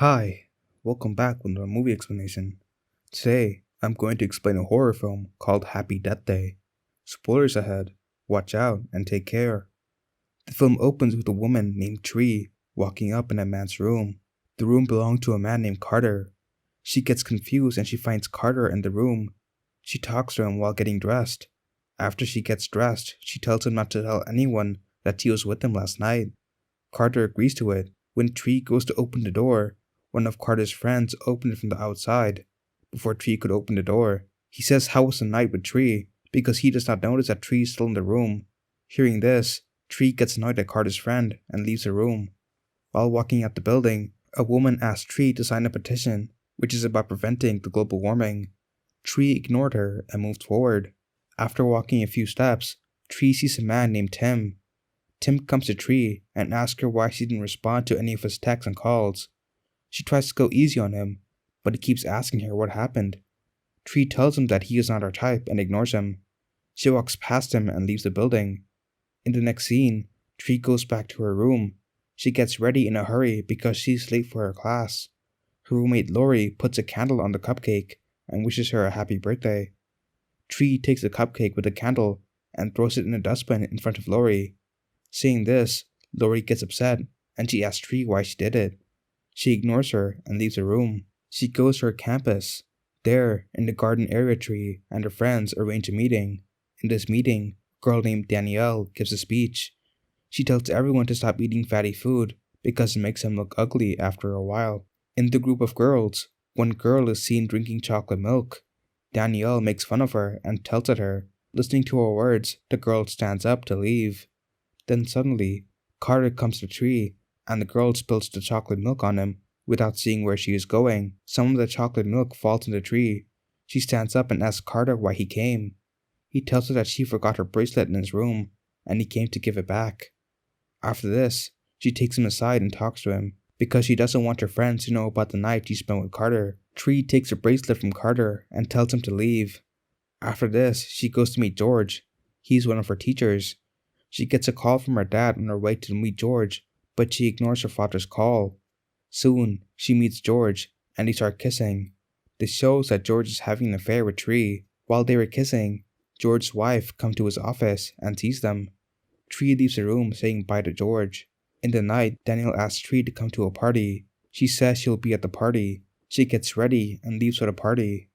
Hi, welcome back with a movie explanation. Today, I'm going to explain a horror film called Happy Death Day. Spoilers ahead, watch out and take care. The film opens with a woman named Tree walking up in a man's room. The room belonged to a man named Carter. She gets confused and she finds Carter in the room. She talks to him while getting dressed. After she gets dressed, she tells him not to tell anyone that she was with him last night. Carter agrees to it. When Tree goes to open the door, one of Carter's friends opened it from the outside. Before Tree could open the door, he says how was the night with Tree because he does not notice that Tree is still in the room. Hearing this, Tree gets annoyed at Carter's friend and leaves the room. While walking out the building, a woman asks Tree to sign a petition, which is about preventing the global warming. Tree ignored her and moved forward. After walking a few steps, Tree sees a man named Tim. Tim comes to Tree and asks her why she didn't respond to any of his texts and calls. She tries to go easy on him, but he keeps asking her what happened. Tree tells him that he is not her type and ignores him. She walks past him and leaves the building. In the next scene, Tree goes back to her room. She gets ready in a hurry because she's late for her class. Her roommate Lori puts a candle on the cupcake and wishes her a happy birthday. Tree takes the cupcake with the candle and throws it in a dustbin in front of Lori. Seeing this, Lori gets upset and she asks Tree why she did it. She ignores her and leaves the room. She goes to her campus. There, in the garden area, Tree and her friends arrange a meeting. In this meeting, a girl named Danielle gives a speech. She tells everyone to stop eating fatty food because it makes them look ugly after a while. In the group of girls, one girl is seen drinking chocolate milk. Danielle makes fun of her and tells at her. Listening to her words, the girl stands up to leave. Then suddenly, Carter comes to Tree, and the girl spills the chocolate milk on him without seeing where she is going. Some of the chocolate milk falls in the Tree. She stands up and asks Carter why he came. He tells her that she forgot her bracelet in his room, and he came to give it back. After this, she takes him aside and talks to him, because she doesn't want her friends to know about the night she spent with Carter. Tree takes her bracelet from Carter and tells him to leave. After this, she goes to meet George. He's one of her teachers. She gets a call from her dad on her way to meet George, but she ignores her father's call. Soon, she meets George, and they start kissing. This shows that George is having an affair with Tree. While they were kissing, George's wife comes to his office and sees them. Tree leaves the room saying bye to George. In the night, Daniel asks Tree to come to a party. She says she'll be at the party. She gets ready and leaves for the party.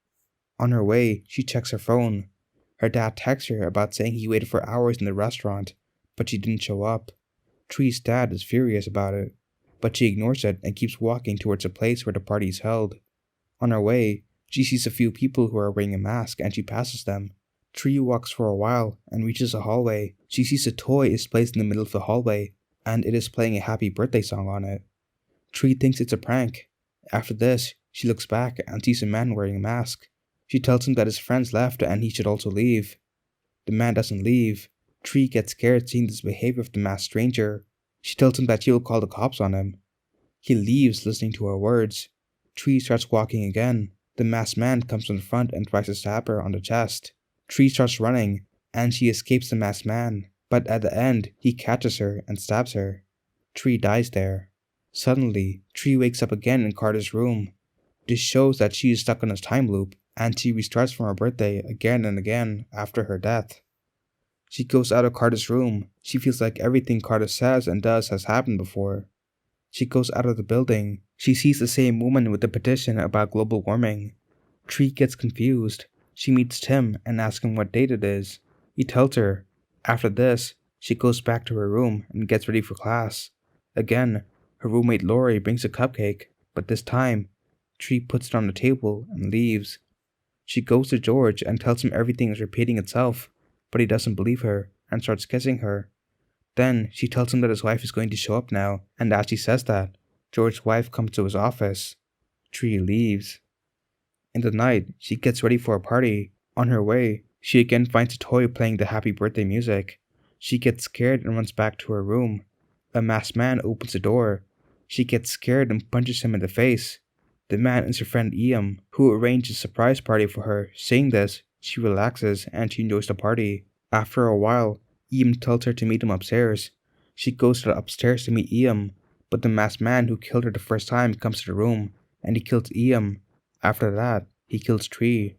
On her way, she checks her phone. Her dad texts her about saying he waited for hours in the restaurant, but she didn't show up. Tree's dad is furious about it, but she ignores it and keeps walking towards the place where the party is held. On her way, she sees a few people who are wearing a mask and she passes them. Tree walks for a while and reaches a hallway. She sees a toy is placed in the middle of the hallway and it is playing a happy birthday song on it. Tree thinks it's a prank. After this, she looks back and sees a man wearing a mask. She tells him that his friends left and he should also leave. The man doesn't leave. Tree gets scared seeing this behavior of the masked stranger. She tells him that she will call the cops on him. He leaves listening to her words. Tree starts walking again. The masked man comes from the front and tries to stab her on the chest. Tree starts running, and she escapes the masked man. But at the end, he catches her and stabs her. Tree dies there. Suddenly, Tree wakes up again in Carter's room. This shows that she is stuck in a time loop, and she restarts from her birthday again and again after her death. She goes out of Carter's room. She feels like everything Carter says and does has happened before. She goes out of the building. She sees the same woman with the petition about global warming. Tree gets confused. She meets Tim and asks him what date it is. He tells her. After this, she goes back to her room and gets ready for class. Again, her roommate Lori brings a cupcake, but this time, Tree puts it on the table and leaves. She goes to George and tells him everything is repeating itself, but he doesn't believe her and starts kissing her. Then she tells him that his wife is going to show up now, and as she says that, George's wife comes to his office. Tree leaves. In the night, she gets ready for a party. On her way, she again finds a toy playing the happy birthday music. She gets scared and runs back to her room. A masked man opens the door. She gets scared and punches him in the face. The man is her friend Ian, who arranged a surprise party for her. Saying this, she relaxes and she enjoys the party. After a while, Ian tells her to meet him upstairs. She goes to the upstairs to meet Ian, But the masked man who killed her the first time comes to the room and he kills Ian. After that, he kills Tree.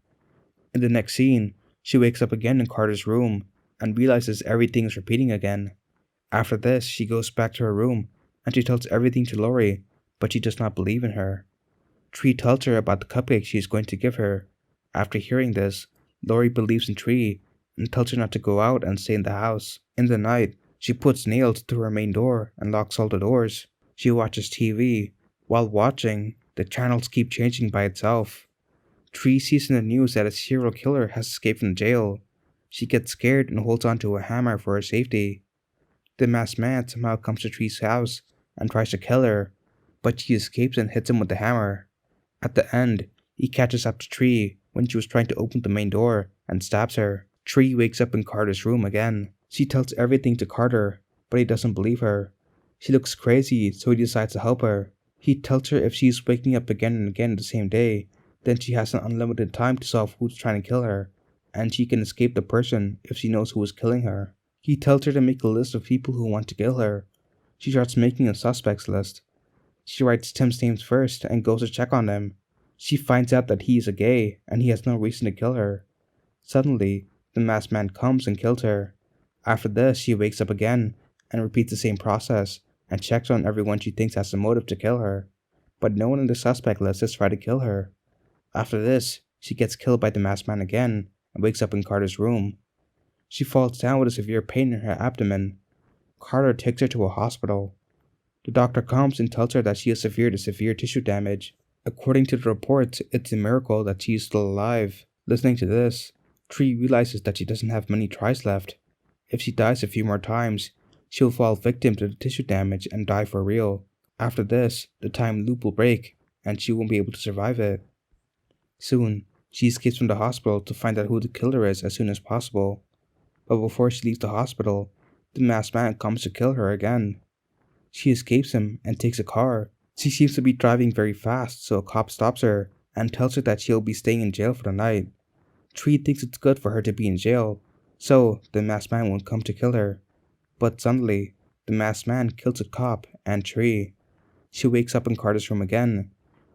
In the next scene, she wakes up again in Carter's room and realizes everything is repeating again. After this, she goes back to her room and she tells everything to Lori, but she does not believe in her. Tree tells her about the cupcake she is going to give her. After hearing this, Lori believes in Tree and tells her not to go out and stay in the house. In the night, she puts nails through her main door and locks all the doors. She watches TV. While watching, the channels keep changing by itself. Tree sees in the news that a serial killer has escaped from jail. She gets scared and holds onto a hammer for her safety. The masked man somehow comes to Tree's house and tries to kill her, but she escapes and hits him with the hammer. At the end, he catches up to Tree when she was trying to open the main door and stabs her. Tree wakes up in Carter's room again. She tells everything to Carter, but he doesn't believe her. She looks crazy, so he decides to help her. He tells her if she's waking up again and again the same day, then she has an unlimited time to solve who's trying to kill her, and she can escape the person if she knows who is killing her. He tells her to make a list of people who want to kill her. She starts making a suspects list. She writes Tim's names first and goes to check on him. She finds out that he is a gay and he has no reason to kill her. Suddenly, the masked man comes and kills her. After this, she wakes up again and repeats the same process and checks on everyone she thinks has a motive to kill her. But no one in the suspect list has tried to kill her. After this, she gets killed by the masked man again and wakes up in Carter's room. She falls down with a severe pain in her abdomen. Carter takes her to a hospital. The doctor comes and tells her that she has severe tissue damage. According to the reports, it's a miracle that she is still alive. Listening to this, Tree realizes that she doesn't have many tries left. If she dies a few more times, she'll fall victim to the tissue damage and die for real. After this, the time loop will break, and she won't be able to survive it. Soon, she escapes from the hospital to find out who the killer is as soon as possible. But before she leaves the hospital, the masked man comes to kill her again. She escapes him and takes a car. She seems to be driving very fast, so a cop stops her and tells her that she'll be staying in jail for the night. Tree thinks it's good for her to be in jail, so the masked man won't come to kill her. But suddenly, the masked man kills a cop and Tree. She wakes up in Carter's room again.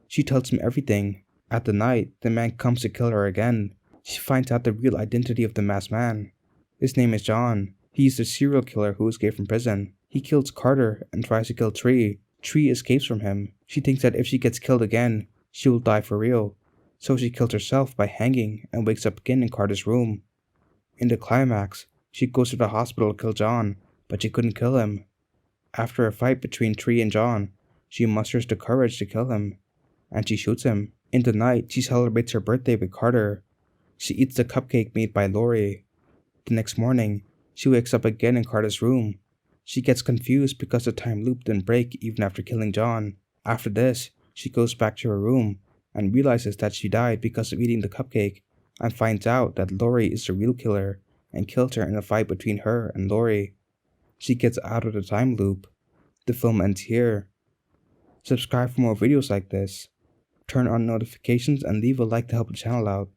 She tells him everything. At the night, the man comes to kill her again. She finds out the real identity of the masked man. His name is John. He's the serial killer who escaped from prison. He kills Carter and tries to kill Tree. Tree escapes from him. She thinks that if she gets killed again, she will die for real. So she kills herself by hanging and wakes up again in Carter's room. In the climax, she goes to the hospital to kill John, but she couldn't kill him. After a fight between Tree and John, she musters the courage to kill him, and she shoots him. In the night, she celebrates her birthday with Carter. She eats the cupcake made by Lori. The next morning, she wakes up again in Carter's room. She gets confused because the time loop didn't break even after killing John. After this, she goes back to her room and realizes that she died because of eating the cupcake and finds out that Lori is the real killer and killed her in a fight between her and Lori. She gets out of the time loop. The film ends here. Subscribe for more videos like this. Turn on notifications and leave a like to help the channel out.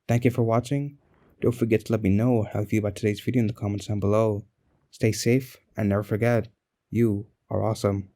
Thank you for watching. Don't forget to let me know how you feel about today's video in the comments down below. Stay safe and never forget, you are awesome.